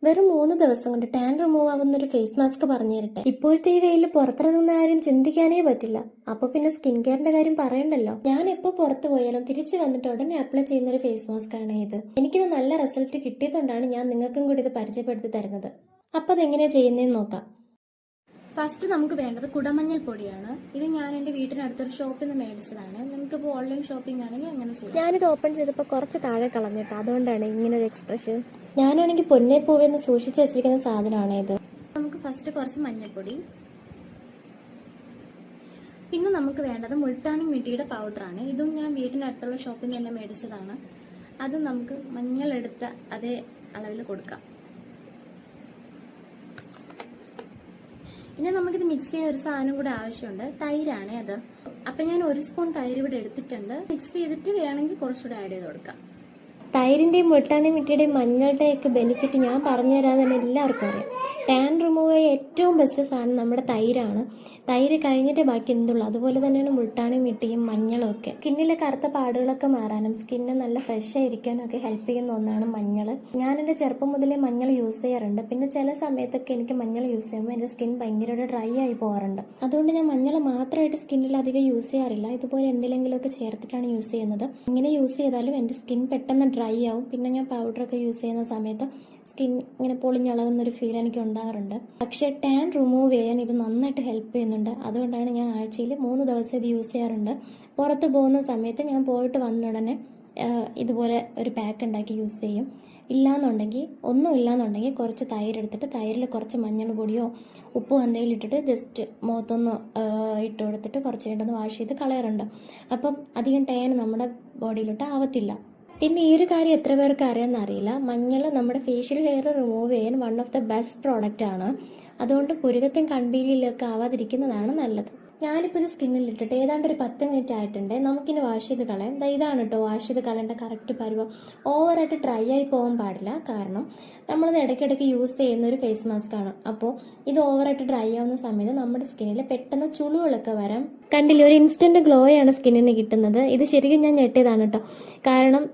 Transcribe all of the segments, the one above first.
വെറും 3 ദിവസം കൊണ്ട് ടാൻ റിമൂവ് ആവുന്ന ഒരു ഫേസ് മാസ്ക് പറഞ്ഞു തരട്ടെ. ഇപ്പോഴത്തെ ഈ വെയിലിൽ പുറത്തിറങ്ങുന്ന ആരും ചിന്തിക്കാനേ പറ്റില്ല. അപ്പൊ പിന്നെ സ്കിൻ കെയറിന്റെ കാര്യം പറയണ്ടല്ലോ. ഞാൻ എപ്പോ പുറത്തു പോയാലും തിരിച്ചു വന്നിട്ട് ഉടനെ അപ്ലൈ ചെയ്യുന്ന ഒരു ഫേസ് മാസ്ക് ആണ് ഇത്. എനിക്കിത് നല്ല റിസൾട്ട് കിട്ടിയതുകൊണ്ടാണ് ഞാൻ നിങ്ങൾക്കും കൂടി ഇത് പരിചയപ്പെടുത്തി തരുന്നത്. അപ്പൊ അതെങ്ങനെയാ ചെയ്യുന്നതെന്ന് നോക്കാം. ഫസ്റ്റ് നമുക്ക് വേണ്ടത് കുടമഞ്ഞൾ പൊടിയാണ്. ഇത് ഞാൻ എൻ്റെ വീട്ടിനടുത്തൊരു ഷോപ്പിൽ നിന്ന് മേടിച്ചതാണ്. നിങ്ങൾക്ക് ഇപ്പോൾ ഓൺലൈൻ ഷോപ്പിംഗ് ആണെങ്കിൽ അങ്ങനെ ചെയ്യാം. ഞാനിത് ഓപ്പൺ ചെയ്തപ്പോൾ കുറച്ച് താഴെ കളഞ്ഞിട്ട്, അതുകൊണ്ടാണ് ഇങ്ങനെ ഒരു എക്സ്പ്രഷൻ. ഞാനാണെങ്കിൽ പൊന്നേ പൂവെന്ന് സൂക്ഷിച്ച് വെച്ചിരിക്കുന്ന സാധനമാണ് ഇത്. നമുക്ക് ഫസ്റ്റ് കുറച്ച് മഞ്ഞൾപ്പൊടി, പിന്നെ നമുക്ക് വേണ്ടത് മുൾട്ടാണി മിട്ടിയുടെ പൗഡറാണ്. ഇതും ഞാൻ വീട്ടിനടുത്തുള്ള ഷോപ്പിൽ നിന്ന് തന്നെ മേടിച്ചതാണ്. അത് നമുക്ക് മഞ്ഞളെടുത്ത അതേ അളവിൽ കൊടുക്കാം. ഇനി നമുക്കിത് മിക്സ് ചെയ്യാൻ ഒരു സാധനം കൂടെ ആവശ്യമുണ്ട്. തൈരാണ് അത്. അപ്പൊ ഞാൻ 1 സ്പൂൺ തൈര് ഇവിടെ എടുത്തിട്ടുണ്ട്. മിക്സ് ചെയ്തിട്ട് വേണമെങ്കിൽ കുറച്ചുകൂടെ ആഡ് ചെയ്ത് കൊടുക്കാം. തൈരിന്റെയും മുൾട്ടാണി മിട്ടിയുടെയും മഞ്ഞളുടെയും ഒക്കെ ബെനിഫിറ്റ് ഞാൻ പറഞ്ഞു തരാൻ തന്നെ എല്ലാവർക്കും അറിയാം. ടാൻ റിമൂവ് ചെയ്യാൻ ഏറ്റവും ബെസ്റ്റ് സാധനം നമ്മുടെ തൈരാണ്. തൈര് കഴിഞ്ഞിട്ട് ബാക്കി എന്തുള്ളൂ. അതുപോലെ തന്നെയാണ് മുൾട്ടാണി മിട്ടിയും മഞ്ഞളും ഒക്കെ. സ്കിന്നിലെ കറുത്ത പാടുകളൊക്കെ മാറാനും സ്കിന്ന് നല്ല ഫ്രഷ് ആയിരിക്കാനും ഒക്കെ ഹെൽപ്പ് ചെയ്യുന്ന ഒന്നാണ് മഞ്ഞൾ. ഞാൻ എൻ്റെ ചെറുപ്പം മുതലേ മഞ്ഞൾ യൂസ് ചെയ്യാറുണ്ട്. പിന്നെ ചില സമയത്തൊക്കെ എനിക്ക് മഞ്ഞൾ യൂസ് ചെയ്യുമ്പോൾ എൻ്റെ സ്കിൻ ഭയങ്കര ഡ്രൈ ആയി പോകാറുണ്ട്. അതുകൊണ്ട് ഞാൻ മഞ്ഞൾ മാത്രമായിട്ട് സ്കിന്നിൽ അധികം യൂസ് ചെയ്യാറില്ല. ഇതുപോലെ എന്തെങ്കിലുമൊക്കെ ചേർത്തിട്ടാണ് യൂസ് ചെയ്യുന്നത്. ഇങ്ങനെ യൂസ് ചെയ്താലും എൻ്റെ സ്കിൻ പെട്ടെന്ന് ഡ്രൈ ആവും. പിന്നെ ഞാൻ പൗഡറൊക്കെ യൂസ് ചെയ്യുന്ന സമയത്ത് സ്കിൻ ഇങ്ങനെ പൊളിഞ്ഞളകുന്നൊരു ഫീൽ എനിക്ക് ഉണ്ടാകാറുണ്ട്. പക്ഷേ ടാൻ റിമൂവ് ചെയ്യാൻ ഇത് നന്നായിട്ട് ഹെൽപ്പ് ചെയ്യുന്നുണ്ട്. അതുകൊണ്ടാണ് ഞാൻ ആഴ്ചയിൽ 3 ദിവസം ഇത് യൂസ് ചെയ്യാറുണ്ട്. പുറത്ത് പോകുന്ന സമയത്ത് ഞാൻ പോയിട്ട് വന്ന ഉടനെ ഇതുപോലെ ഒരു പാക്ക് ഉണ്ടാക്കി യൂസ് ചെയ്യും. ഒന്നും ഇല്ലാന്നുണ്ടെങ്കിൽ കുറച്ച് തൈരെടുത്തിട്ട് തൈരിൽ കുറച്ച് മഞ്ഞൾ പൊടിയോ ഉപ്പോ എന്തെങ്കിലും ഇട്ടിട്ട് ജസ്റ്റ് മുഖത്തൊന്ന് ഇട്ട് കൊടുത്തിട്ട് കുറച്ച് കഴിഞ്ഞൊന്ന് വാഷ് ചെയ്ത് കളയാറുണ്ട്. അപ്പം അധികം ടാൻ നമ്മുടെ ബോഡിയിലോട്ട് ആവത്തില്ല. പിന്നെ ഈ ഒരു കാര്യം എത്ര പേർക്ക് അറിയാമെന്ന് അറിയില്ല. മഞ്ഞൾ നമ്മുടെ ഫേഷ്യൽ ഹെയർ റിമൂവ് ചെയ്യാൻ one of the best product ആണ്. അതുകൊണ്ട് പുരുകത്തും കൺപീലിയിലൊക്കെ ആവാതിരിക്കുന്നതാണ് നല്ലത്. ഞാനിപ്പോൾ ഇത് സ്കിന്നിൽ ഇട്ടിട്ട് ഏതാണ്ട് ഒരു 10 മിനിറ്റ് ആയിട്ടുണ്ട്. നമുക്കിനി വാഷ് ചെയ്ത് കളയാം. ഇതാണ് കേട്ടോ വാഷ് ചെയ്ത് കളയേണ്ട കറക്റ്റ് പരുവം. ഓവറായിട്ട് ഡ്രൈ ആയി പോകാൻ പാടില്ല. കാരണം നമ്മളിത് ഇടയ്ക്കിടയ്ക്ക് യൂസ് ചെയ്യുന്ന ഒരു ഫേസ് മാസ്ക് ആണ്. അപ്പോൾ ഇത് ഓവറായിട്ട് ഡ്രൈ ആവുന്ന സമയത്ത് നമ്മുടെ സ്കിന്നിൽ പെട്ടെന്ന് ചുളിവുകളൊക്കെ വരാം. കണ്ടില്ലേ, ഒരു ഇൻസ്റ്റന്റ് ഗ്ലോയാണ് സ്കിന്നിന് കിട്ടുന്നത്. ഇത് ശരിക്കും ഞാൻ ഞെട്ടിയതാണ് കേട്ടോ. കാരണം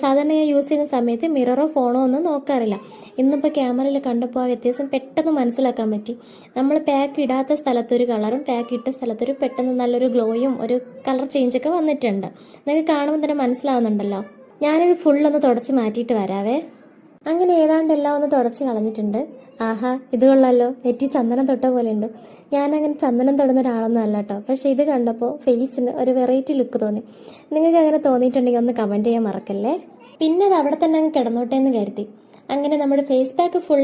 സാധാരണ ഞാൻ യൂസ് ചെയ്യുന്ന സമയത്ത് മിററോ ഫോണോ ഒന്നും നോക്കാറില്ല. ഇന്നിപ്പോൾ ക്യാമറയിൽ കണ്ടപ്പോൾ ആ വ്യത്യാസം പെട്ടെന്ന് മനസ്സിലാക്കാൻ പറ്റി. നമ്മൾ പാക്ക് ഇടാത്ത സ്ഥലത്തൊരു കളറും പാക്ക് ഇട്ട സ്ഥലത്തൊരു പെട്ടെന്ന് നല്ലൊരു ഗ്ലോയും ഒരു കളർ ചേഞ്ചൊക്കെ വന്നിട്ടുണ്ട്. നിങ്ങൾക്ക് കാണുമ്പോൾ തന്നെ മനസ്സിലാവുന്നുണ്ടല്ലോ. ഞാനിത് ഫുള്ളൊന്ന് തുടച്ച് മാറ്റിയിട്ട് വരാവേ. അങ്ങനെ ഏതാണ്ട് എല്ലാം ഒന്ന് തുടച്ച് കളഞ്ഞിട്ടുണ്ട്. ആഹാ, ഇത് കൊള്ളാലോ. നെറ്റി ചന്ദനം തൊട്ട പോലെ ഉണ്ട്. ഞാനങ്ങനെ ചന്ദനം തൊടുന്ന ഒരാളൊന്നും അല്ല കേട്ടോ. പക്ഷെ ഇത് കണ്ടപ്പോൾ ഫേസിന് ഒരു വെറൈറ്റി ലുക്ക് തോന്നി. നിങ്ങൾക്ക് അങ്ങനെ തോന്നിയിട്ടുണ്ടെങ്കിൽ ഒന്ന് കമൻറ്റ് ചെയ്യാൻ മറക്കല്ലേ. പിന്നെ അത് അവിടെ തന്നെ അങ്ങ് കിടന്നോട്ടെ എന്ന് കരുതി. അങ്ങനെ നമ്മുടെ ഫേസ് പാക്ക് ഫുൾ